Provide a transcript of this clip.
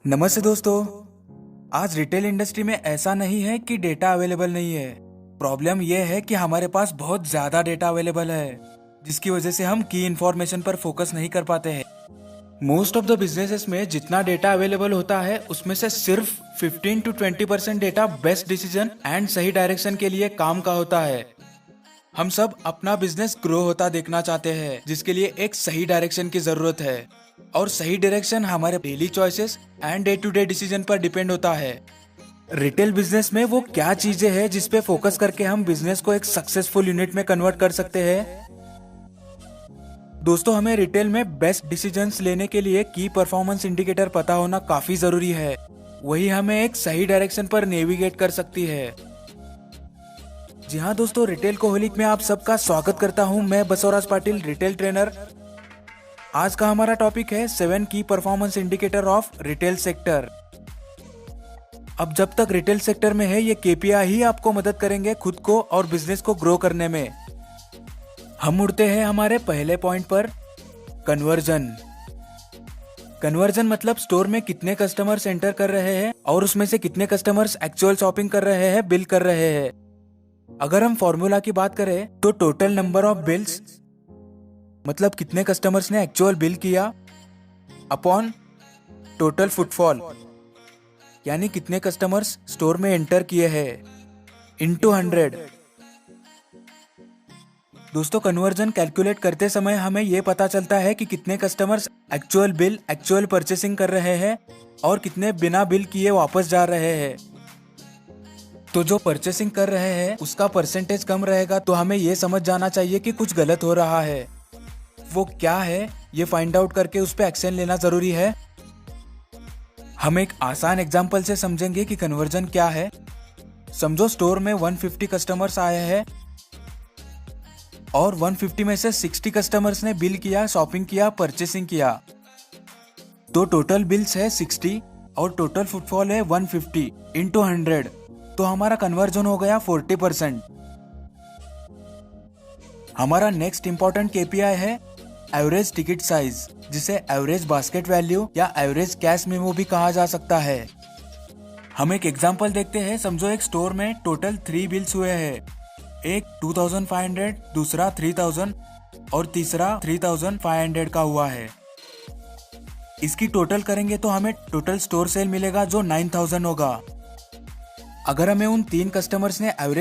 नमस्ते दोस्तों। आज रिटेल इंडस्ट्री में ऐसा नहीं है कि डेटा अवेलेबल नहीं है। प्रॉब्लम यह है कि हमारे पास बहुत ज्यादा डेटा अवेलेबल है, जिसकी वजह से हम की इंफॉर्मेशन पर फोकस नहीं कर पाते हैं। मोस्ट ऑफ द बिजनेसेस में जितना डेटा अवेलेबल होता है उसमें से सिर्फ 15 to 20% data best decision and सही डायरेक्शन के लिए काम का होता है। हम सब अपना बिजनेस ग्रो होता देखना चाहते हैं, जिसके लिए एक सही डायरेक्शन की जरूरत है। और सही डायरेक्शन हमारे daily choices and day to day decision पर डिपेंड होता है। रिटेल बिजनेस में वो क्या चीजें हैं जिस पे फोकस करके हम बिजनेस को एक सक्सेसफुल यूनिट में कन्वर्ट कर सकते हैं। दोस्तों, हमें रिटेल में बेस्ट डिसीजंस लेने के लिए की परफॉर्मेंस इंडिकेटर पता होना काफी जरूरी है। वही हमें एक सही डायरेक्शन पर नेविगेट कर सकती है। जी हाँ दोस्तों, रिटेल कोहोलिक में आप सबका स्वागत करता हूँ। मैं बसवराज पाटिल, रिटेल ट्रेनर। आज का हमारा टॉपिक है 7 की performance indicator of retail sector. अब जब तक रिटेल सेक्टर में है, ये केपीआई ही आपको मदद करेंगे खुद को और बिजनेस को ग्रो करने में। हम उड़ते हैं हमारे पहले पॉइंट पर, कन्वर्जन। कन्वर्जन मतलब स्टोर में कितने कस्टमर्स एंटर कर रहे हैं और उसमें से कितने कस्टमर्स एक्चुअल शॉपिंग कर रहे हैं, बिल कर रहे हैं। अगर हम फॉर्मूला की बात करें तो टोटल नंबर ऑफ बिल्स मतलब कितने कस्टमर्स ने एक्चुअल बिल किया अपॉन टोटल फुटफॉल, यानी कितने कस्टमर्स स्टोर में एंटर किए हैं, इनटू 100। दोस्तों, कन्वर्जन कैलकुलेट करते समय हमें यह पता चलता है कि कितने customers actual bill, actual purchasing कर रहे हैं और कितने बिना बिल किए वापस जा रहे हैं। तो जो परचेसिंग कर रहे हैं उसका परसेंटेज कम रहेगा, तो हमें यह समझ जाना चाहिए कि कुछ गलत हो रहा है। वो क्या है ये फाइंड आउट करके उस पर एक्शन लेना जरूरी है। हम एक आसान एग्जांपल से समझेंगे कि कन्वर्जन क्या है। समझो स्टोर में 150 कस्टमर्स आए हैं और 150 में से 60 कस्टमर्स ने बिल किया, शॉपिंग किया, परचेसिंग किया। तो टोटल बिल्स है 60 और टोटल फुटफॉल है 150 इंटू 100। तो हमारा कन्वर्जन हो गया 40%। हमारा नेक्स्ट इंपॉर्टेंट केपीआई है एवरेज टिकट साइज, जिसे एवरेज बास्केट वैल्यू या एवरेज कैश मेमो भी कहा जा सकता है। हम एक एग्जांपल देखते हैं। समझो एक स्टोर में टोटल 3 बिल्स हुए हैं। एक 2500, दूसरा 3000 और तीसरा 3500 का हुआ है। इसकी टोटल करेंगे तो हमें टोटल स्टोर सेल मिलेगा जो 9000 होगा। अगर हमें उन 3 कस्टमर्स ने एवरेज